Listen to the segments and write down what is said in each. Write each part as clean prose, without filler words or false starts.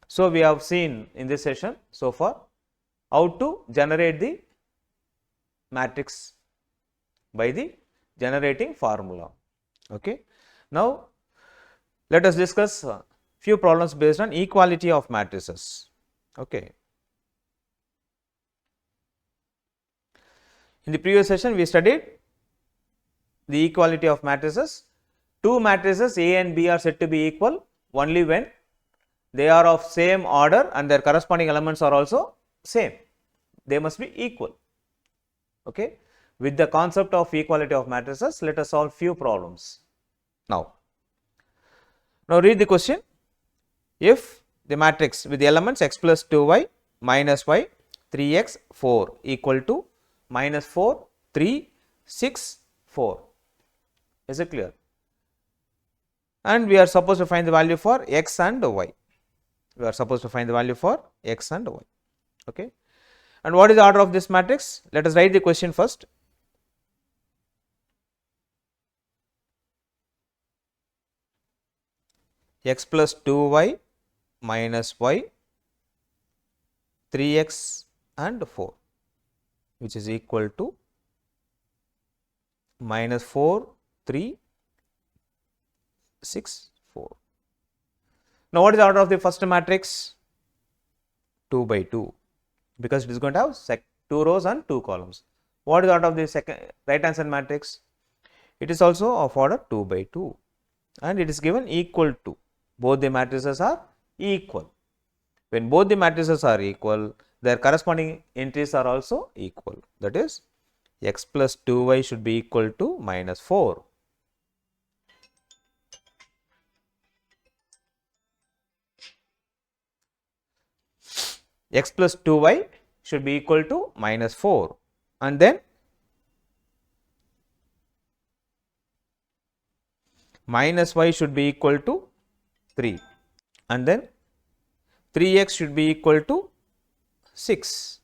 So, we have seen in this session so far how to generate the matrix by the generating formula. Okay. Now, let us discuss few problems based on equality of matrices. Okay. In the previous session, we studied the equality of matrices. Two matrices A and B are said to be equal only when they are of same order and their corresponding elements are also same. They must be equal. Okay. With the concept of equality of matrices, let us solve few problems. Now read the question. If the matrix with the elements x plus 2y minus y 3x 4 equal to minus 4 3 6 4, is it clear? And we are supposed to find the value for x and y. We are supposed to find the value for x and y. Okay. And what is the order of this matrix? Let us write the question first. X plus 2y minus y 3x and 4, which is equal to minus 4 3 6 4. Now, what is the order of the first matrix? 2 by 2, because it is going to have 2 rows and 2 columns. What is the order of the second right hand side matrix? It is also of order 2 by 2 and it is given equal to. Both the matrices are equal. When both the matrices are equal, their corresponding entries are also equal. That is, x plus 2y should be equal to minus 4. X plus 2y should be equal to minus 4 and then minus y should be equal to 3 and then 3x should be equal to 6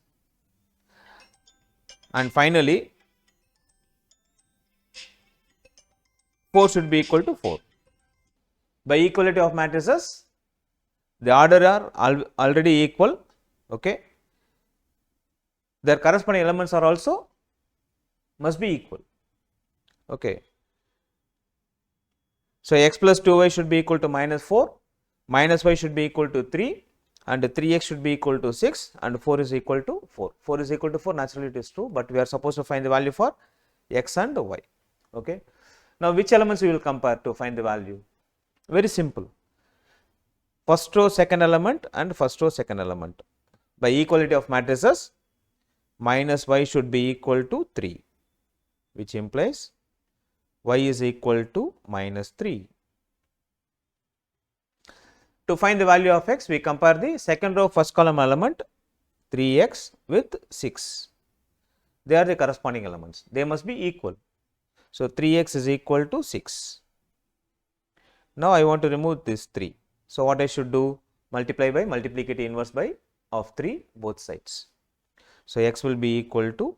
and finally 4 should be equal to 4. By equality of matrices, the order are already equal. Okay. Their corresponding elements are also must be equal. Okay. So, x plus 2y should be equal to minus 4, minus y should be equal to 3 and 3x should be equal to 6 and 4 is equal to 4. 4 is equal to 4, naturally it is true, but we are supposed to find the value for x and y. Okay. Now, which elements we will compare to find the value? Very simple. First row second element and first row second element. By equality of matrices, minus y should be equal to 3, which implies y is equal to minus 3. To find the value of x, we compare the second row first column element 3x with 6. They are the corresponding elements. They must be equal. So, 3x is equal to 6. Now, I want to remove this 3. So, what I should do? Multiply by multiplicative inverse by of 3 both sides. So, x will be equal to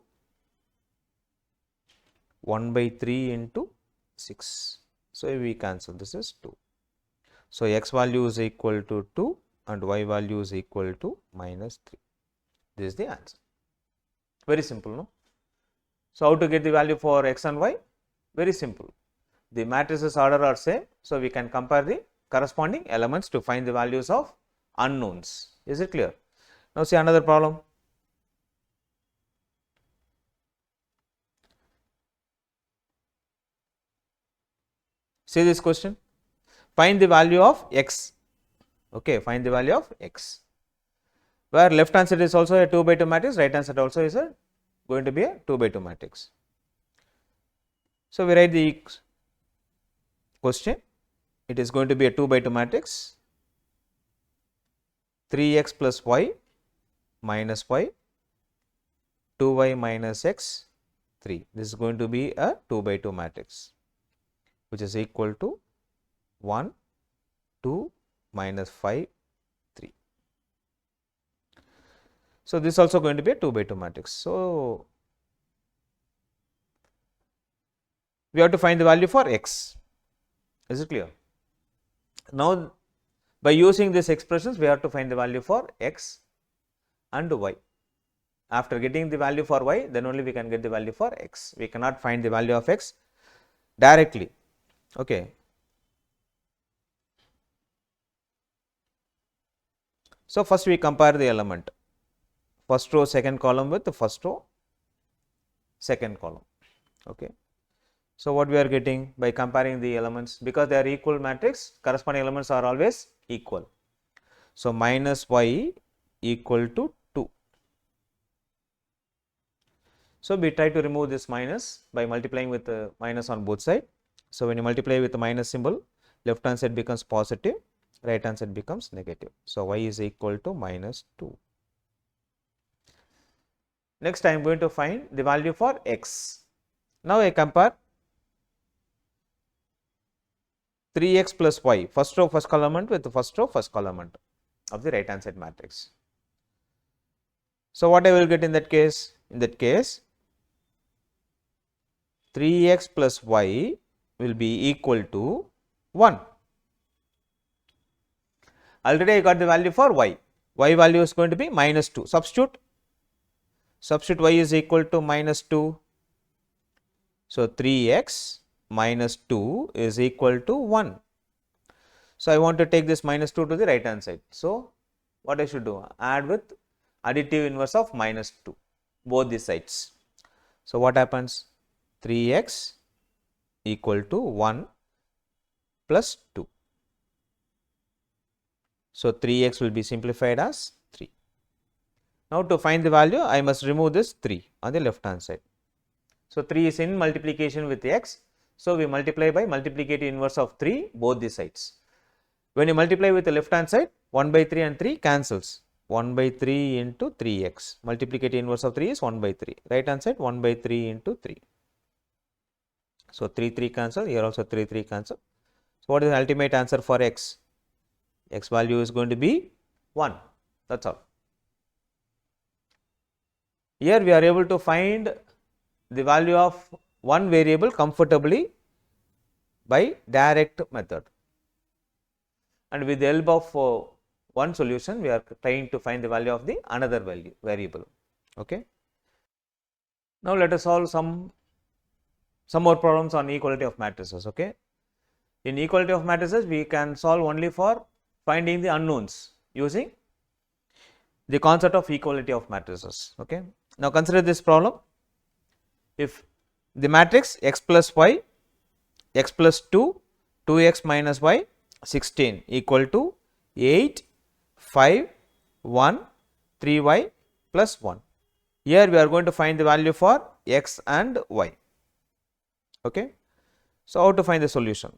1 by 3 into 6. So, we cancel, this is 2. So, x value is equal to 2 and y value is equal to minus 3. This is the answer. Very simple, no? So, how to get the value for x and y? Very simple. The matrices order are same. So, we can compare the corresponding elements to find the values of unknowns. Is it clear? Now, see another problem. See this question. Find the value of x. Okay, find the value of x. Where left hand side is also a 2 by 2 matrix, right hand side also is going to be a 2 by 2 matrix. So, we write the question. It is going to be a 2 by 2 matrix. 3x plus y minus y, 2y minus x, 3. This is going to be a 2 by 2 matrix, which is equal to 1, 2, minus 5, 3. So, this is also going to be a 2 by 2 matrix. So, we have to find the value for x. Is it clear? Now, By using these expressions, we have to find the value for x and y. After getting the value for y, then only we can get the value for x. We cannot find the value of x directly. Okay. So, first we compare the element, first row second column with the first row second column. Okay. So, what we are getting by comparing the elements, because they are equal matrix, corresponding elements are always equal. So, minus y equal to 2. So, we try to remove this minus by multiplying with the minus on both sides. So, when you multiply with the minus symbol, left hand side becomes positive, right hand side becomes negative. So, y is equal to minus 2. Next, I am going to find the value for x. Now, I compare 3x plus y, first row first column with the first row first column of the right hand side matrix. So, what I will get in that case? In that case, 3x plus y will be equal to 1. Already I got the value for y. Y value is going to be minus 2. Substitute y is equal to minus 2. So, 3x minus 2 is equal to 1. So, I want to take this minus 2 to the right hand side. So, what I should do? Add with additive inverse of minus 2, both the sides. So, what happens? 3x equal to 1 plus 2. So, 3x will be simplified as 3. Now, to find the value, I must remove this 3 on the left hand side. So, 3 is in multiplication with x. So, we multiply by multiplicative inverse of 3 both the sides. When you multiply with the left hand side, 1 by 3 and 3 cancels. 1 by 3 into 3x. Multiplicative inverse of 3 is 1 by 3. Right hand side 1 by 3 into 3. So, 3 cancel, here also 3 cancel. So, what is the ultimate answer for x? X value is going to be 1, that is all. Here we are able to find the value of one variable comfortably by direct method, and with the help of one solution we are trying to find the value of the another variable. Okay. Now, let us solve some more problems on equality of matrices. Okay. In equality of matrices, we can solve only for finding the unknowns using the concept of equality of matrices. Okay. Now, consider this problem. If the matrix x plus y, x plus 2, 2x minus y, 16 equal to 8, 5, 1, 3y plus 1. Here we are going to find the value for x and y. Okay. So, how to find the solution?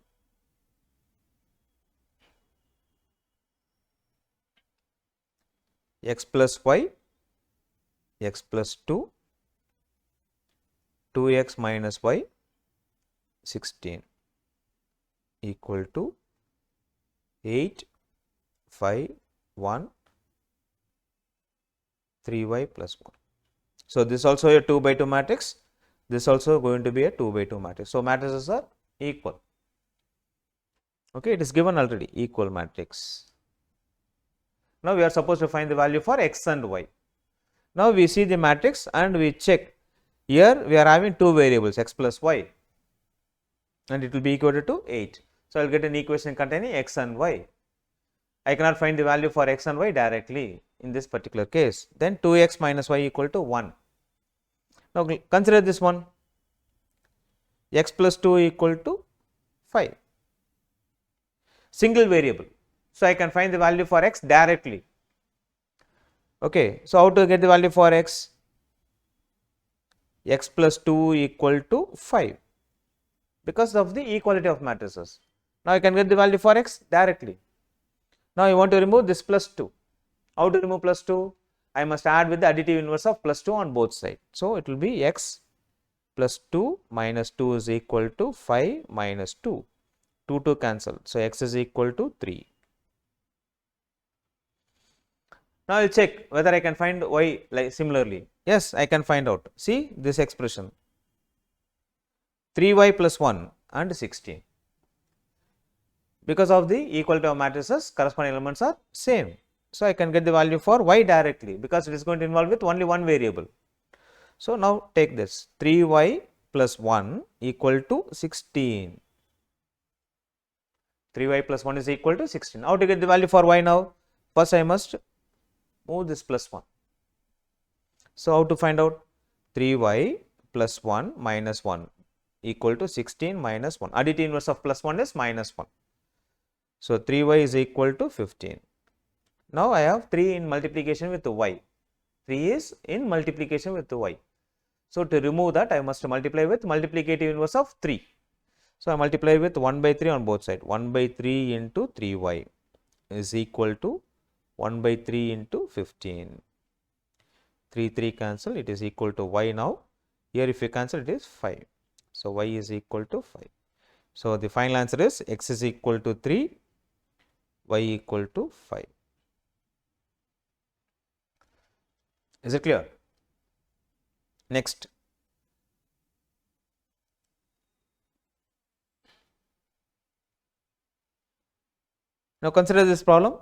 X plus y, x plus 2, 2x minus y, 16 equal to 8, 5, 1, 3y plus 1. So, this also a 2 by 2 matrix, this also going to be a 2 by 2 matrix. So, matrices are equal. Okay, it is given already, equal matrix. Now, we are supposed to find the value for x and y. Now, we see the matrix and we check. Here we are having two variables x plus y and it will be equal to 8. So, I will get an equation containing x and y. I cannot find the value for x and y directly in this particular case. Then 2x minus y equal to 1. Now, consider this one, x plus 2 equal to 5, single variable. So, I can find the value for x directly. Okay. So, how to get the value for x? X plus 2 equal to 5 because of the equality of matrices. Now, I can get the value for x directly. Now, I want to remove this plus 2. How to remove plus 2? I must add with the additive inverse of plus 2 on both sides. So, it will be x plus 2 minus 2 is equal to 5 minus 2. 2 cancel. So, x is equal to 3. Now, I will check whether I can find y like similarly. Yes, I can find out. See this expression 3y plus 1 and 16. Because of the equality of matrices, corresponding elements are same. So, I can get the value for y directly because it is going to involve with only one variable. So, now take this 3y plus 1 equal to 16. 3y plus 1 is equal to 16. How to get the value for y now? First, I must move this plus 1. So, how to find out? 3y plus 1 minus 1 equal to 16 minus 1. Additive inverse of plus 1 is minus 1. So, 3y is equal to 15. Now, I have 3 in multiplication with y. 3 is in multiplication with y. So, to remove that, I must multiply with multiplicative inverse of 3. So, I multiply with 1 by 3 on both sides. 1 by 3 into 3y is equal to 1 by 3 into 15. 3 cancel, it is equal to y now. Here if you cancel, it is 5. So, y is equal to 5. So, the final answer is x is equal to 3, y equal to 5. Is it clear? Next. Now, consider this problem.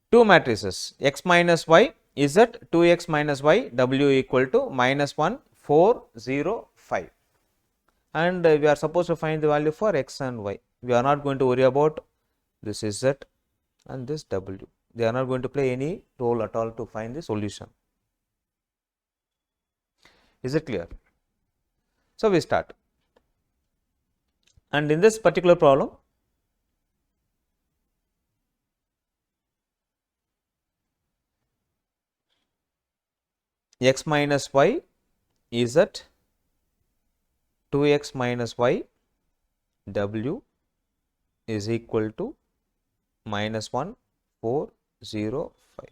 Two matrices x minus y is at 2x minus y w equal to minus 1 4 0 5, and we are supposed to find the value for x and y. We are not going to worry about this z and this w. They are not going to play any role at all to find the solution. Is it clear? So, we start, and in this particular problem, x minus y is at 2x minus y w is equal to minus 1 4 0 5.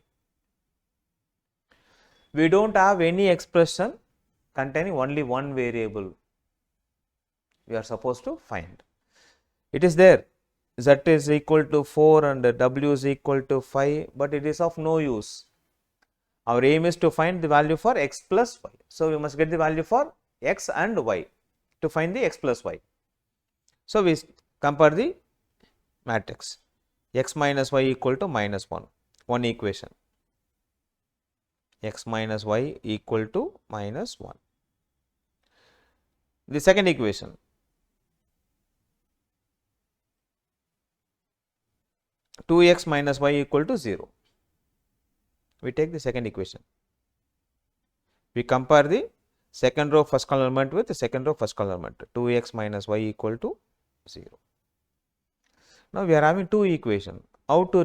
We do not have any expression containing only one variable. We are supposed to find. It is there, z is equal to 4 and w is equal to 5, but it is of no use. Our aim is to find the value for x plus y. So, we must get the value for x and y to find the x plus y. So, we compare the matrix x minus y equal to minus 1, one equation, x minus y equal to minus 1. The second equation, two x minus y equal to 0. We take the second equation. We compare the second row first column element with the second row first column element, 2x minus y equal to 0. Now, we are having two equations. How to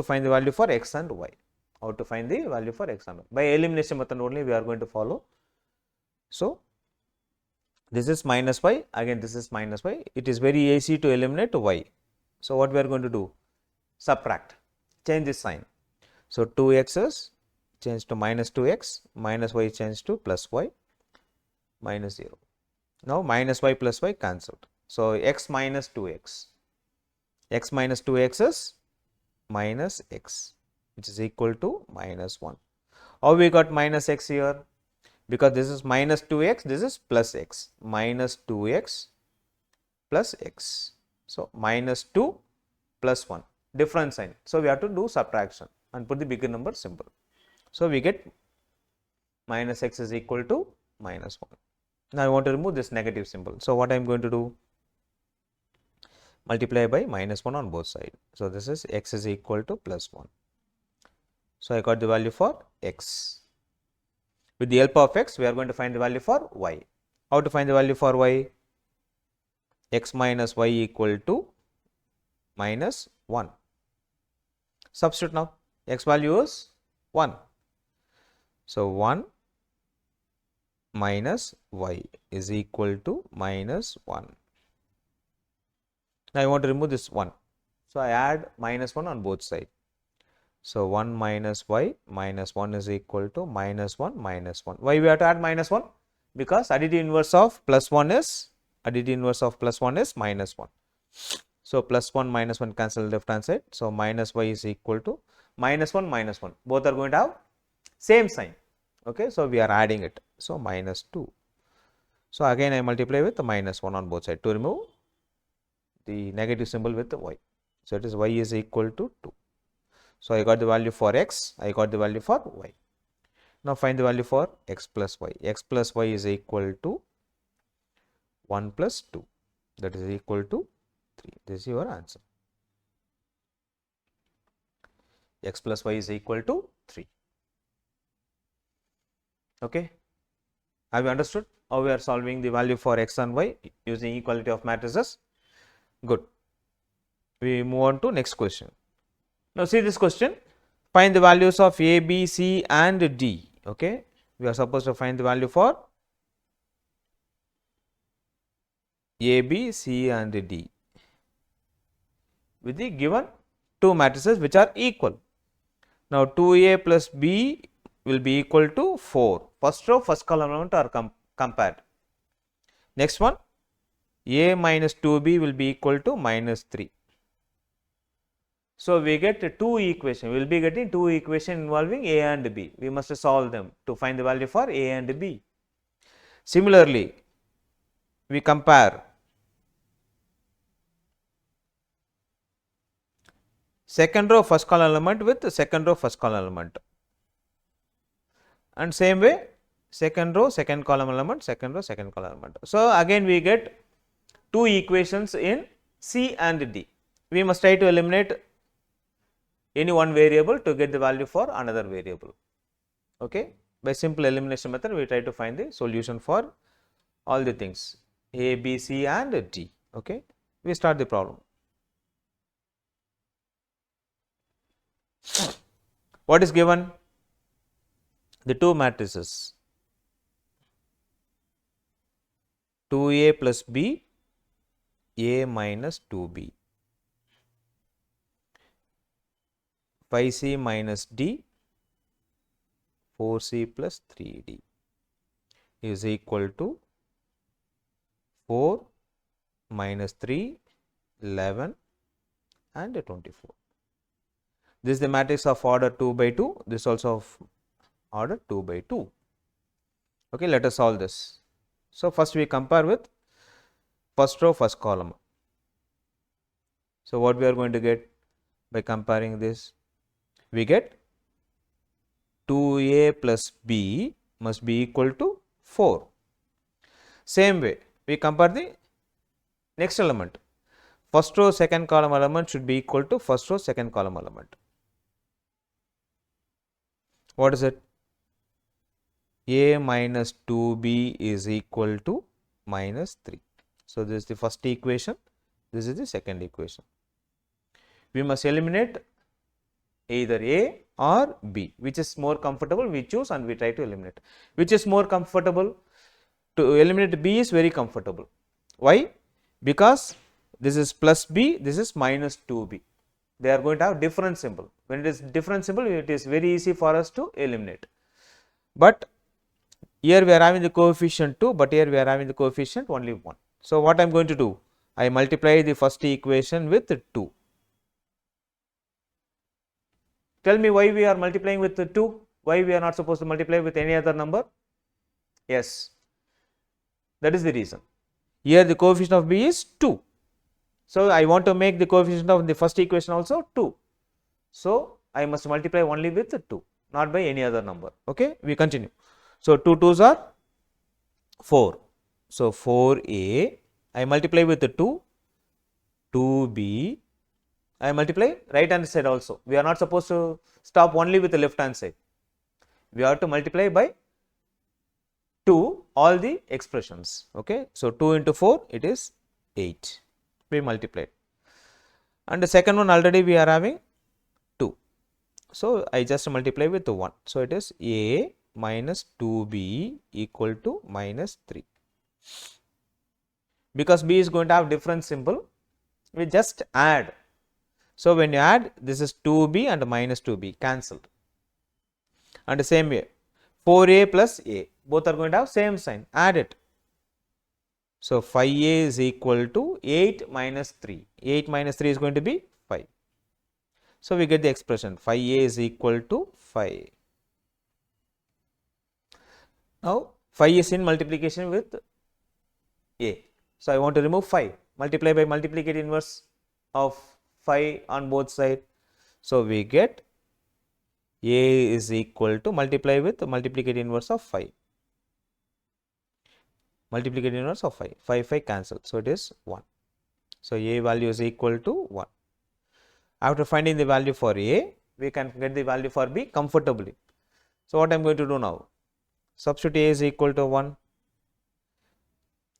find the value for x and y? How to find the value for x and y? By elimination method only we are going to follow. So, this is minus y, again this is minus y. It is very easy to eliminate y. So, what we are going to do? Subtract, change this sign. So, 2x is changed to minus 2x, minus y changed to plus y, minus 0. Now, minus y plus y cancelled. So, x minus 2x, x minus 2x is minus x, which is equal to minus 1. How we got minus x here? Because this is minus 2x, this is plus x, minus 2x plus x. So, minus 2 plus 1, different sign. So, we have to do subtraction and put the bigger number symbol. So, we get minus x is equal to minus 1. Now, I want to remove this negative symbol. So, what I am going to do? Multiply by minus 1 on both sides. So, this is x is equal to plus 1. So, I got the value for x. With the help of x, we are going to find the value for y. How to find the value for y? X minus y equal to minus 1. Substitute now. X value is 1. So, 1 minus y is equal to minus 1. Now, I want to remove this 1. So, I add minus 1 on both sides. So, 1 minus y minus 1 is equal to minus 1 minus 1. Why we have to add minus 1? Because additive inverse of plus 1 is minus 1. So, plus 1 minus 1 cancel left hand side. So, minus y is equal to minus 1 minus 1. Both are going to have same sign. Okay. So, we are adding it. So, minus 2. So again I multiply with the minus 1 on both sides to remove the negative symbol with the y. So it is y is equal to 2. So I got the value for x, I got the value for y. Now find the value for x plus y. X plus y is equal to 1 plus 2, that is equal to 3. This is your answer. X plus y is equal to 3. Okay. Have you understood how we are solving the value for x and y using equality of matrices? Good. We move on to next question. Now see this question. Find the values of a, b, c and d. Okay. We are supposed to find the value for a, b, c and d with the given two matrices which are equal. Now 2a plus b will be equal to 4. First row, first column element are compared. Next one, a minus 2b will be equal to minus 3. So we get two equations. We will be getting two equations involving a and b. We must solve them to find the value for a and b. Similarly, we compare second row first column element with second row first column element, and same way second row second column element, second row second column element. So again we get two equations in c and d. We must try to eliminate any one variable to get the value for another variable. Okay, by simple elimination method we try to find the solution for all the things a, b, c and d. Okay, we start the problem. What is given? The two matrices 2a plus b, a minus 2b, 5c minus d, 4c plus 3d is equal to 4 minus 3, 11 and 24. This is the matrix of order 2 by 2, this also of order 2 by 2. Okay, let us solve this. So first we compare with first row first column. So what we are going to get by comparing this? We get 2a plus b must be equal to 4. Same way we compare the next element. First row second column element should be equal to first row second column element. What is it? A minus 2b is equal to minus 3. So this is the first equation, this is the second equation. We must eliminate either a or b, which is more comfortable we choose and we try to eliminate. Which is more comfortable? To eliminate b is very comfortable. Why? Because this is plus b, this is minus 2b. They are going to have different symbol. When it is different symbol, it is very easy for us to eliminate. But here we are having the coefficient 2, but here we are having the coefficient only 1. So what I am going to do? I multiply the first equation with 2. Tell me why we are multiplying with 2? Why we are not supposed to multiply with any other number? Yes, that is the reason. Here the coefficient of b is 2. So I want to make the coefficient of the first equation also 2. So I must multiply only with 2, not by any other number. Okay, we continue. So 2 2s are 4. So 4a, I multiply with 2, 2b, I multiply right hand side also. We are not supposed to stop only with the left hand side. We have to multiply by 2 all the expressions. Okay, so 2 into 4 it is 8. We multiplied. And the second one already we are having 2. So I just multiply with 1. So it is a minus 2b equal to minus 3. Because b is going to have different symbol, we just add. So when you add, this is 2b and minus 2b cancelled. And the same way 4a plus a, both are going to have same sign, add it. So 5a is equal to 8 minus 3. 8 minus 3 is going to be 5. So we get the expression 5a is equal to 5. Now 5 is in multiplication with A. So, I want to remove 5, multiply by multiplicative inverse of 5 on both sides. So, we get A is equal to multiply with multiplicative inverse of 5. Multiplicative inverse of 5. 5 cancel. So, it is 1. So, A value is equal to 1. After finding the value for A, we can get the value for B comfortably. So, what I am going to do now? Substitute A is equal to 1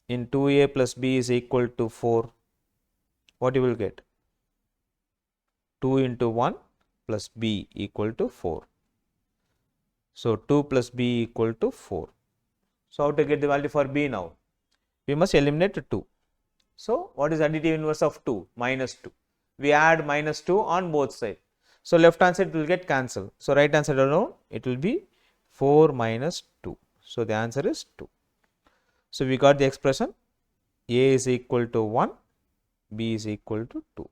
in 2A plus B is equal to 4. What you will get? 2 into 1 plus B equal to 4. So, 2 plus B equal to 4. So, how to get the value for B now? We must eliminate 2. So, what is additive inverse of 2? Minus 2. We add minus 2 on both sides. So, left hand side will get cancelled. So, right hand side around it will be 4 minus 2. So, the answer is 2. So, we got the expression A is equal to 1, B is equal to 2.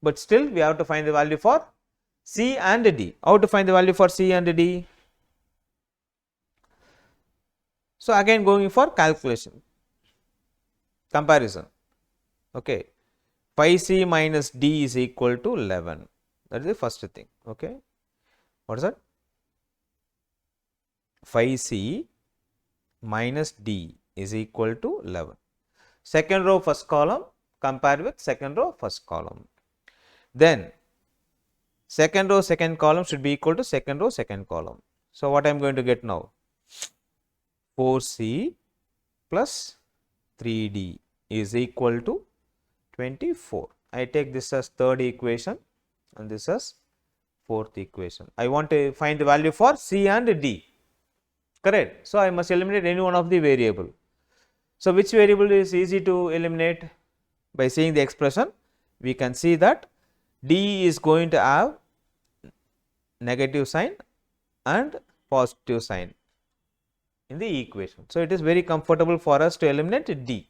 But still we have to find the value for C and D. How to find the value for C and D? So, again going for calculation, comparison. Okay. 5C minus D is equal to 11. That is the first thing. Okay. What is that? 5C minus D is equal to 11. Second row, first column, compare with second row, first column. Then second row, second column should be equal to second row, second column. So, what I am going to get now? 4C plus 3D is equal to 24. I take this as third equation and this as fourth equation. I want to find the value for C and D. Correct. So, I must eliminate any one of the variable. So, which variable is easy to eliminate? By seeing the expression, we can see that D is going to have negative sign and positive sign in the equation. So, it is very comfortable for us to eliminate D.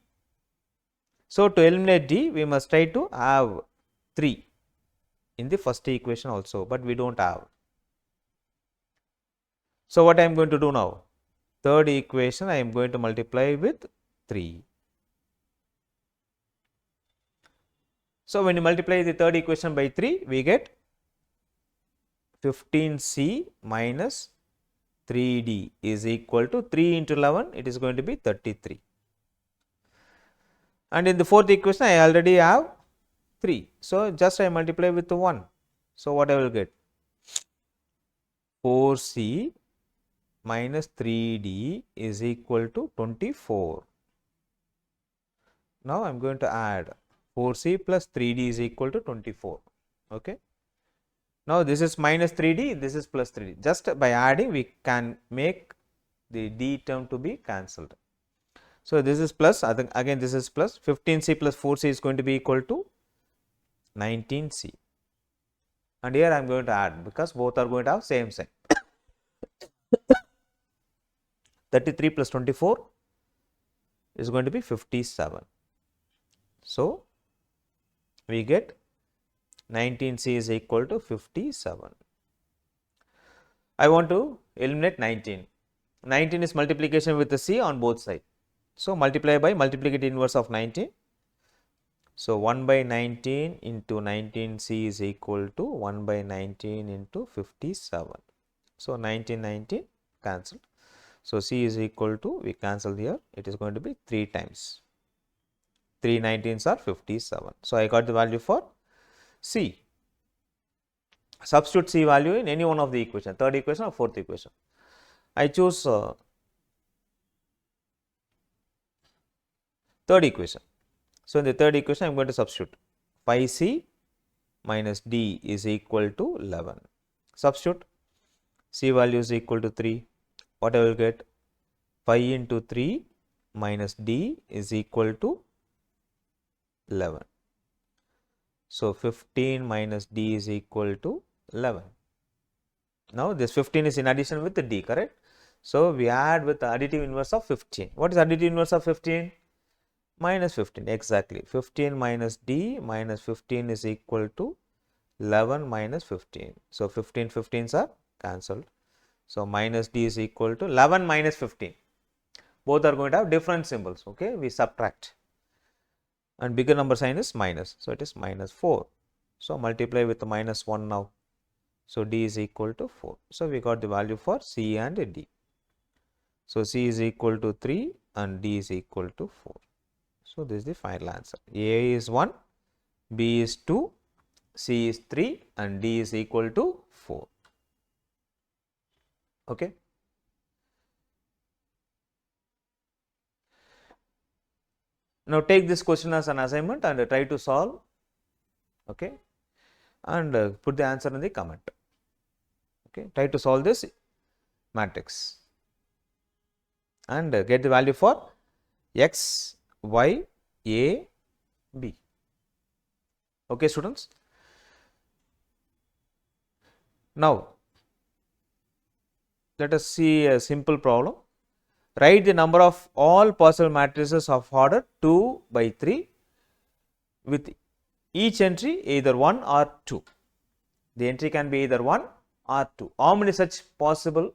So, to eliminate D, we must try to have 3 in the first equation also, but we do not have. So, what I am going to do now? Third equation I am going to multiply with 3. So, when you multiply the third equation by 3, we get 15C minus 3D is equal to 3 into 11, it is going to be 33. And in the fourth equation, I already have 3. So, just I multiply with 1. So, what I will get? 4C minus 3D is equal to 24. Now, I am going to add 4C plus 3D is equal to 24. Okay. Now, this is minus 3D, this is plus 3D. Just by adding, we can make the D term to be cancelled. So, this is plus, again this is plus, 15C plus 4C is going to be equal to 19C. And here I am going to add because both are going to have same sign. 33 plus 24 is going to be 57. So, we get 19C is equal to 57. I want to eliminate 19. 19 is multiplication with the C on both sides. So, multiply by multiplicative inverse of 19. So, 1 by 19 into 19C is equal to 1 by 19 into 57. So, 19 cancelled. So, C is equal to, we cancel here, it is going to be 3 times. 3 19s are 57. So, I got the value for C. Substitute C value in any one of the equation, third equation or fourth equation. I choose third equation. So, in the third equation I am going to substitute 5C minus D is equal to 11. Substitute C value is equal to 3. What I will get? 5 into 3 minus D is equal to 11. So, 15 minus D is equal to 11. Now, this 15 is in addition with the D, correct? So, we add with the additive inverse of 15. What is additive inverse of 15? Minus 15, exactly. 15 minus D minus 15 is equal to 11 minus 15. So, 15 15s are cancelled. So, minus D is equal to 11 minus 15. both are going to have different symbols. Okay, we subtract, and bigger number sign is minus, so it is minus 4. So multiply with the minus 1 now. So D is equal to 4. So we got the value for C and D. So C is equal to 3 and D is equal to 4. So this is the final answer. A is 1, B is 2, C is 3 and D is equal to 4. Okay. Now take this question as an assignment and try to solve, okay, and put the answer in the comment. Okay, try to solve this matrix and get the value for x, y, a, b. Okay, students. Now let us see a simple problem. Write the number of all possible matrices of order 2 by 3 with each entry either 1 or 2. The entry can be either 1 or 2. How many such possible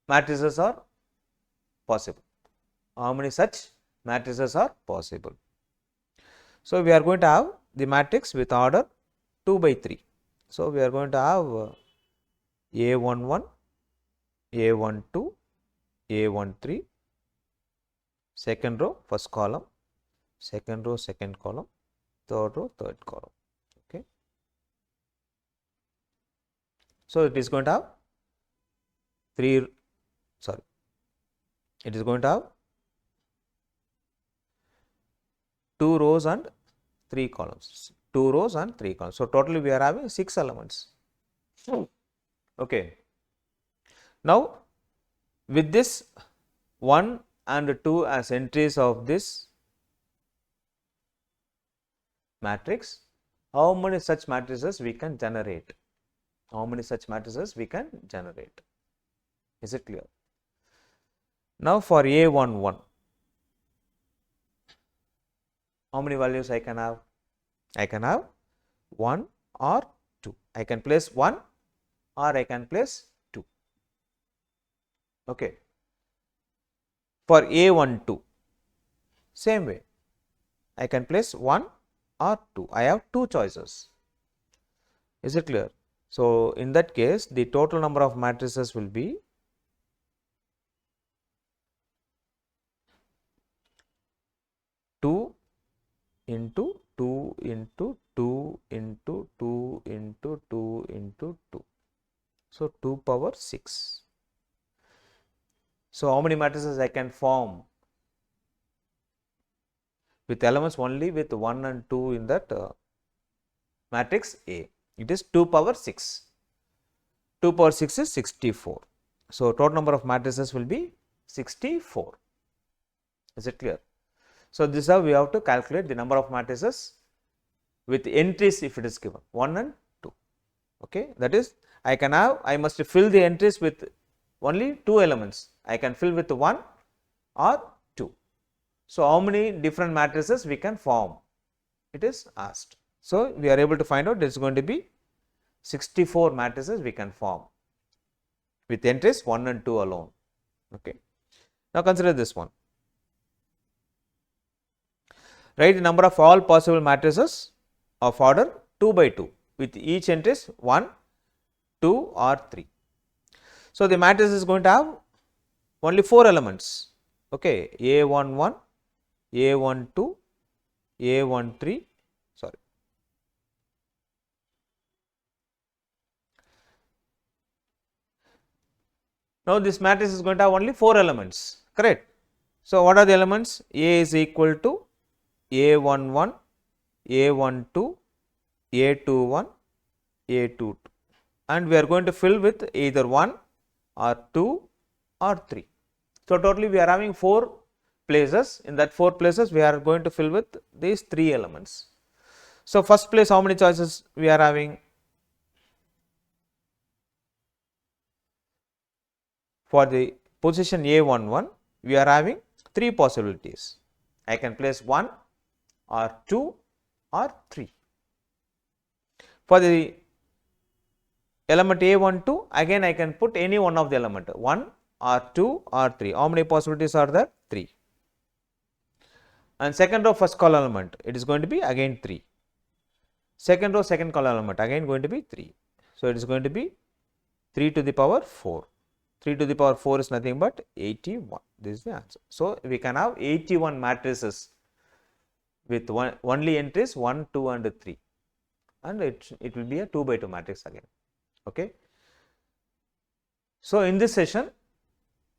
matrices are possible? How many such matrices are possible? So we are going to have the matrix with order 2 by 3. So we are going to have A11, A12, A13, second row first column, second row second column, third row third column. Okay. So it is going to have it is going to have 2 rows and 3 columns. 2 rows and 3 columns. So totally we are having 6 elements. Okay. Now with this 1 and 2 as entries of this matrix, how many such matrices we can generate? How many such matrices we can generate? Is it clear? Now for A11, how many values I can have? I can have 1 or 2. I can place 1 or I can place 2. Okay. For A12, same way, I can place 1 or 2. I have 2 choices. Is it clear? So in that case, the total number of matrices will be 2 into 2 into 2 into 2 into 2 into 2. So 2 power 6. So how many matrices I can form with elements only with 1 and 2 in that matrix A? It is 2 power 6. 2 power 6 is 64. So total number of matrices will be 64. Is it clear? So this is how we have to calculate the number of matrices with entries if it is given 1 and 2. Okay, that is I must fill the entries with only 2 elements. I can fill with 1 or 2. So how many different matrices we can form? It is asked. So we are able to find out it is going to be 64 matrices we can form with entries 1 and 2 alone. Okay. Now consider this one. Write the number of all possible matrices of order 2 by 2 with each entries 1, 2 or 3. So the matrix is going to have only 4 elements. Okay, A11, A12, A13, sorry. Now this matrix is going to have only 4 elements, correct? So what are the elements? A is equal to A11, A12, A21, A22, and we are going to fill with either 1 or 2 or 3. So totally we are having 4 places. In that 4 places we are going to fill with these 3 elements. So first place, how many choices we are having? For the position A11, we are having 3 possibilities. I can place 1 or 2 or 3. For the element A12, again I can put any one of the element 1, R2, R3. How many possibilities are there? 3. And second row first column element, it is going to be again 3. Second row second column element, again going to be 3. So, it is going to be 3 to the power 4. 3 to the power 4 is nothing but 81. This is the answer. So, we can have 81 matrices with only entries 1, 2 and 3, and it will be a 2 by 2 matrix again. Okay. So, in this session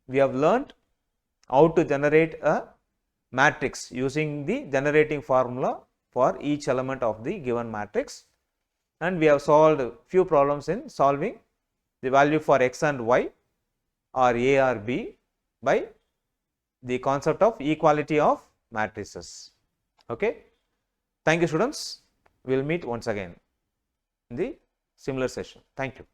we have learnt how to generate a matrix using the generating formula for each element of the given matrix, and we have solved few problems in solving the value for x and y or A or B by the concept of equality of matrices. Okay. Thank you, students. We will meet once again in the similar session. Thank you.